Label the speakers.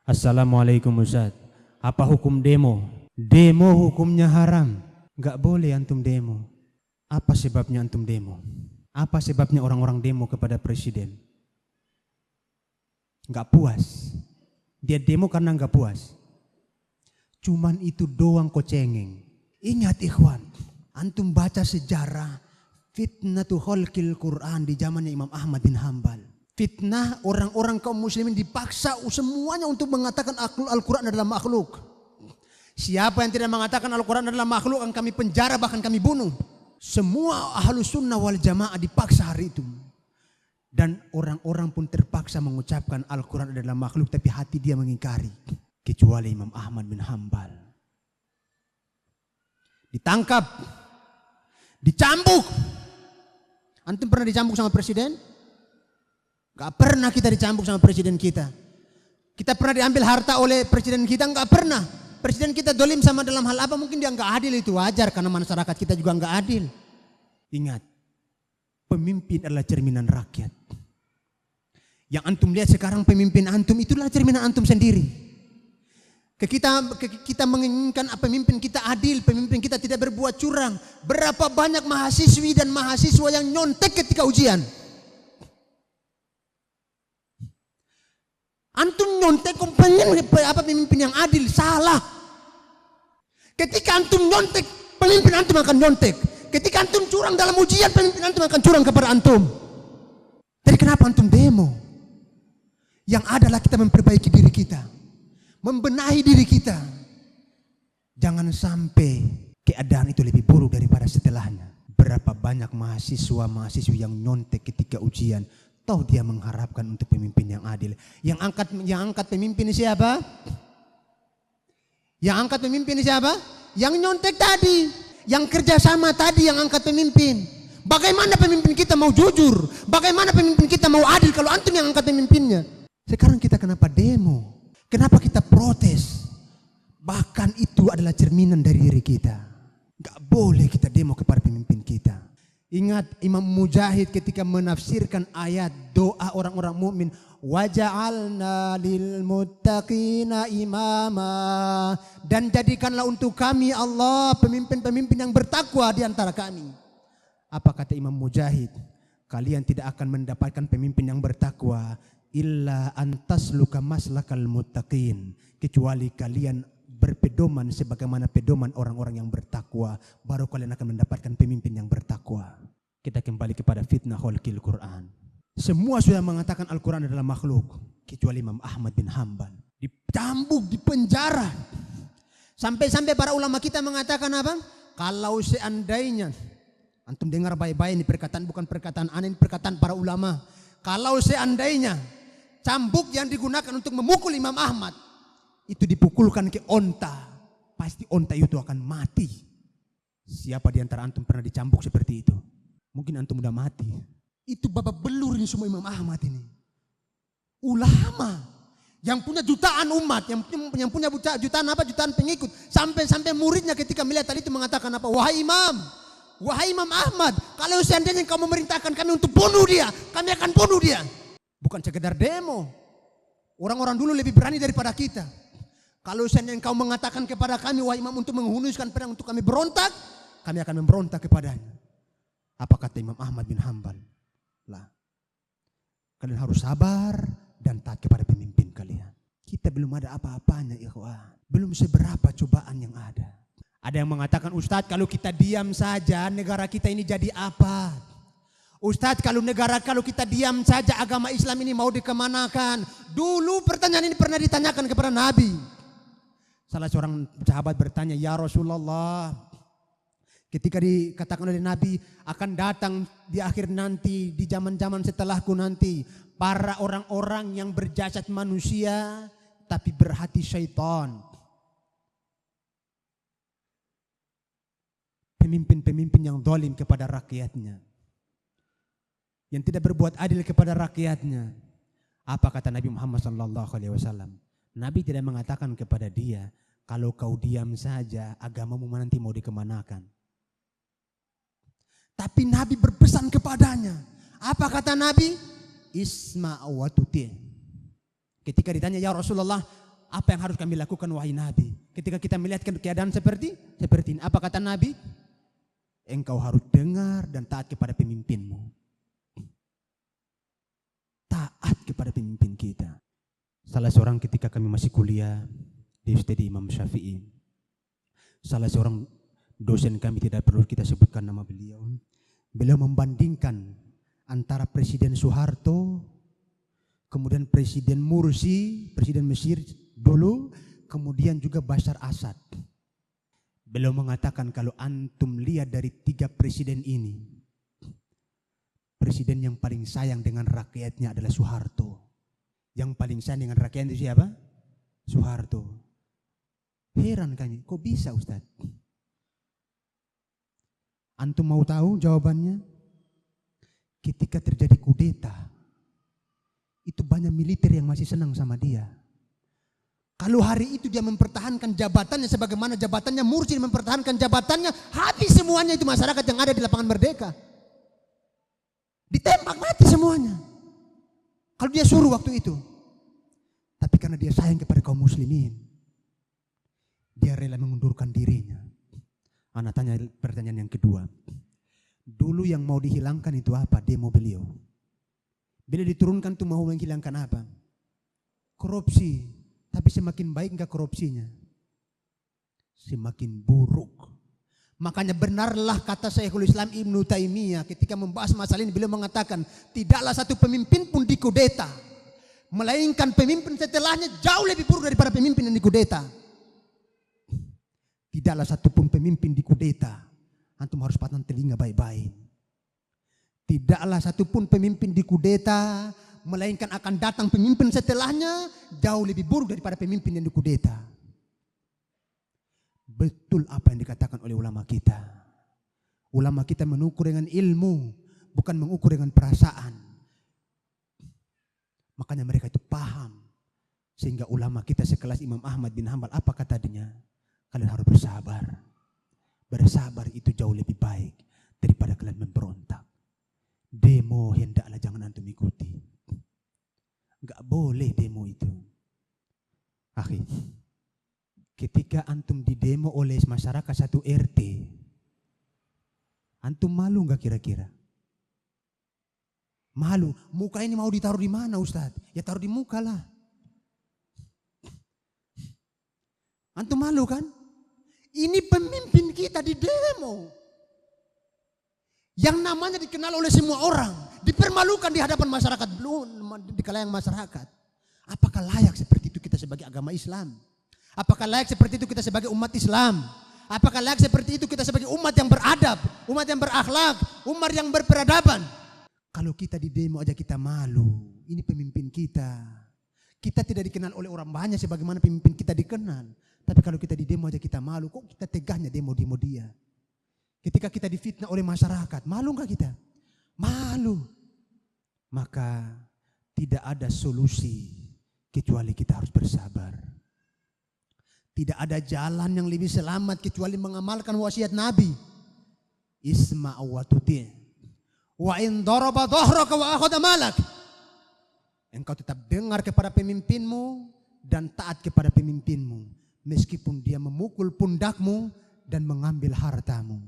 Speaker 1: Assalamualaikum Ustaz. Apa hukum demo? Demo hukumnya haram. Gak boleh antum demo. Apa sebabnya antum demo? Apa sebabnya orang-orang demo kepada presiden? Gak puas. Dia demo karena gak puas. Cuman itu doang kok cengeng. Ingat ikhwan, antum baca sejarah fitnatu khalqil Quran di zamannya Imam Ahmad bin Hambal. Fitnah orang-orang kaum muslimin dipaksa semuanya untuk mengatakan Al-Quran adalah makhluk. Siapa yang tidak mengatakan Al-Quran adalah makhluk akan kami penjara, bahkan kami bunuh. Semua ahlus sunnah wal jamaah dipaksa hari itu. Dan orang-orang pun terpaksa mengucapkan Al-Quran adalah makhluk, tapi hati dia mengingkari. Kecuali Imam Ahmad bin Hambal. Ditangkap. Dicambuk. Antum pernah dicambuk sama presiden? Gak pernah kita dicambuk sama presiden kita. Kita pernah diambil harta oleh presiden kita? Gak pernah. Presiden kita dolim sama dalam hal apa? Mungkin dia gak adil, itu wajar karena masyarakat kita juga gak adil. Ingat, pemimpin adalah cerminan rakyat. Yang antum lihat sekarang pemimpin antum itulah cerminan antum sendiri. Kita menginginkan pemimpin kita adil, pemimpin kita tidak berbuat curang. Berapa banyak mahasiswi dan mahasiswa yang nyontek ketika ujian? Antum nyontek pengen pemimpin yang adil, salah. Ketika antum nyontek, pemimpin antum akan nyontek. Ketika antum curang dalam ujian, pemimpin antum akan curang kepada antum. Jadi kenapa antum demo? Yang adalah kita memperbaiki diri kita, membenahi diri kita. Jangan sampai keadaan itu lebih buruk daripada setelahnya. Berapa banyak mahasiswa-mahasiswi yang nyontek ketika ujian. Tahu dia mengharapkan untuk pemimpin yang adil. Yang angkat pemimpin siapa? Yang angkat pemimpin siapa? Yang nyontek tadi. Yang kerjasama tadi yang angkat pemimpin. Bagaimana pemimpin kita mau jujur? Bagaimana pemimpin kita mau adil kalau antum yang angkat pemimpinnya? Sekarang kita kenapa demo? Kenapa kita protes? Bahkan itu adalah cerminan dari diri kita. Gak boleh kita demo kepada pemimpin kita. Ingat Imam Mujahid ketika menafsirkan ayat doa orang-orang mukmin, waja'alna lil muttaqina imama, dan jadikanlah untuk kami Allah pemimpin-pemimpin yang bertakwa di antara kami. Apa kata Imam Mujahid? Kalian tidak akan mendapatkan pemimpin yang bertakwa illa antasluka maslakal muttaqin, kecuali kalian berpedoman sebagaimana pedoman orang-orang yang bertakwa, baru kalian akan mendapatkan pemimpin yang bertakwa. Kita kembali kepada fitnah khalqil Quran. Semua sudah mengatakan Al-Quran adalah makhluk, kecuali Imam Ahmad bin Hambal. Dicambuk, dipenjara. Sampai-sampai para ulama kita mengatakan apa? Kalau seandainya, antum dengar baik-baik ini perkataan, bukan perkataan aneh, ini perkataan para ulama. Kalau seandainya cambuk yang digunakan untuk memukul Imam Ahmad itu dipukulkan ke onta, pasti onta itu akan mati. Siapa di antara antum pernah dicambuk seperti itu? Mungkin antum udah mati. Itu babak belur ini semua Imam Ahmad ini. Ulama yang punya jutaan umat, yang punya jutaan pengikut, sampai muridnya ketika melihat tadi itu mengatakan apa? Wahai Imam Ahmad, kalau seandainya kau memerintahkan kami untuk bunuh dia, kami akan bunuh dia. Bukan sekedar demo. Orang-orang dulu lebih berani daripada kita. Kalau seandainya kau mengatakan kepada kami, wahai imam, untuk menghunuskan pedang untuk kami berontak, kami akan memberontak kepadanya. Apa kata Imam Ahmad bin Hambal? Lah, kalian harus sabar dan taat kepada pemimpin kalian. Kita belum ada apa-apanya, ikhwan. Belum seberapa cobaan yang ada. Ada yang mengatakan, Ustadz, kalau kita diam saja, negara kita ini jadi apa? Ustadz, kalau kita diam saja, agama Islam ini mau dikemanakan? Dulu pertanyaan ini pernah ditanyakan kepada Nabi. Salah seorang sahabat bertanya, ya Rasulullah, ketika dikatakan oleh Nabi akan datang di akhir nanti, di zaman-zaman setelahku nanti, para orang-orang yang berjasad manusia tapi berhati syaitan. Pemimpin-pemimpin yang zalim kepada rakyatnya, yang tidak berbuat adil kepada rakyatnya. Apa kata Nabi Muhammad SAW? Nabi tidak mengatakan kepada dia, kalau kau diam saja, agamamu nanti mau dikemanakan. Tapi Nabi berpesan kepadanya. Apa kata Nabi? Isma' wa tuti'. Ketika ditanya, ya Rasulullah, apa yang harus kami lakukan wahai Nabi? Ketika kita melihat keadaan seperti ini. Apa kata Nabi? Engkau harus dengar dan taat kepada pemimpinmu. Taat kepada pemimpin kita. Salah seorang ketika kami masih kuliah di Studi Imam Syafi'i. Salah seorang dosen kami, tidak perlu kita sebutkan nama beliau. Beliau membandingkan antara Presiden Soeharto, kemudian Presiden Mursi, Presiden Mesir dulu, kemudian juga Bashar Assad. Beliau mengatakan kalau antum lihat dari 3 presiden ini, presiden yang paling sayang dengan rakyatnya adalah Soeharto. Yang paling sayang dengan rakyatnya itu siapa? Soeharto. Heran kami, kok bisa Ustaz? Antum mau tahu jawabannya? Ketika terjadi kudeta, itu banyak militer yang masih senang sama dia. Kalau hari itu dia mempertahankan jabatannya sebagaimana jabatannya Mursi mempertahankan jabatannya, habis semuanya itu masyarakat yang ada di lapangan Merdeka. Ditembak mati semuanya. Kalau dia suruh waktu itu. Tapi karena dia sayang kepada kaum muslimin, dia rela mengundurkan dirinya. Anak tanya pertanyaan yang kedua. Dulu yang mau dihilangkan itu apa? Demo beliau. Bila diturunkan itu mau menghilangkan apa? Korupsi. Tapi semakin baik enggak korupsinya? Semakin buruk. Makanya benarlah kata Syekhul Islam Ibnu Taimiyah ketika membahas masalah ini, beliau mengatakan tidaklah satu pemimpin pun dikudeta, melainkan pemimpin setelahnya jauh lebih buruk daripada pemimpin yang dikudeta. Tidaklah satu pun pemimpin dikudeta. Antum harus patah telinga baik-baik. Tidaklah satu pun pemimpin dikudeta, melainkan akan datang pemimpin setelahnya jauh lebih buruk daripada pemimpin yang dikudeta. Betul apa yang dikatakan oleh ulama kita. Ulama kita mengukur dengan ilmu, bukan mengukur dengan perasaan. Makanya mereka itu paham. Sehingga ulama kita sekelas Imam Ahmad bin Hanbal, apa katanya? Kalian harus bersabar. Bersabar itu jauh lebih baik daripada kalian memberontak. Demo hendaklah jangan antum ikuti. Enggak boleh demo itu. Akhi, ketika antum didemo oleh masyarakat satu RT, antum malu enggak kira-kira? Malu. Muka ini mau ditaruh di mana Ustaz? Ya taruh di muka lah. Antum malu kan? Ini pemimpin kita di demo. Yang namanya dikenal oleh semua orang, dipermalukan di hadapan masyarakat, belum di kalangan masyarakat. Apakah layak seperti itu kita sebagai agama Islam? Apakah layak seperti itu kita sebagai umat Islam? Apakah layak seperti itu kita sebagai umat yang beradab, umat yang berakhlak, umat yang berperadaban? Kalau kita di demo aja kita malu, ini pemimpin kita. Kita tidak dikenal oleh orang banyak sebagaimana pemimpin kita dikenal. Tapi kalau kita di demo aja kita malu, kok kita tegahnya demo-demo dia? Ketika kita difitnah oleh masyarakat, malu enggak kita? Malu. Maka tidak ada solusi kecuali kita harus bersabar. Tidak ada jalan yang lebih selamat kecuali mengamalkan wasiat Nabi. Isma' wa tuti'. Wa in daraba dhahraka wa akhadha malak. Engkau tetap dengar kepada pemimpinmu dan taat kepada pemimpinmu. Meskipun dia memukul pundakmu dan mengambil hartamu.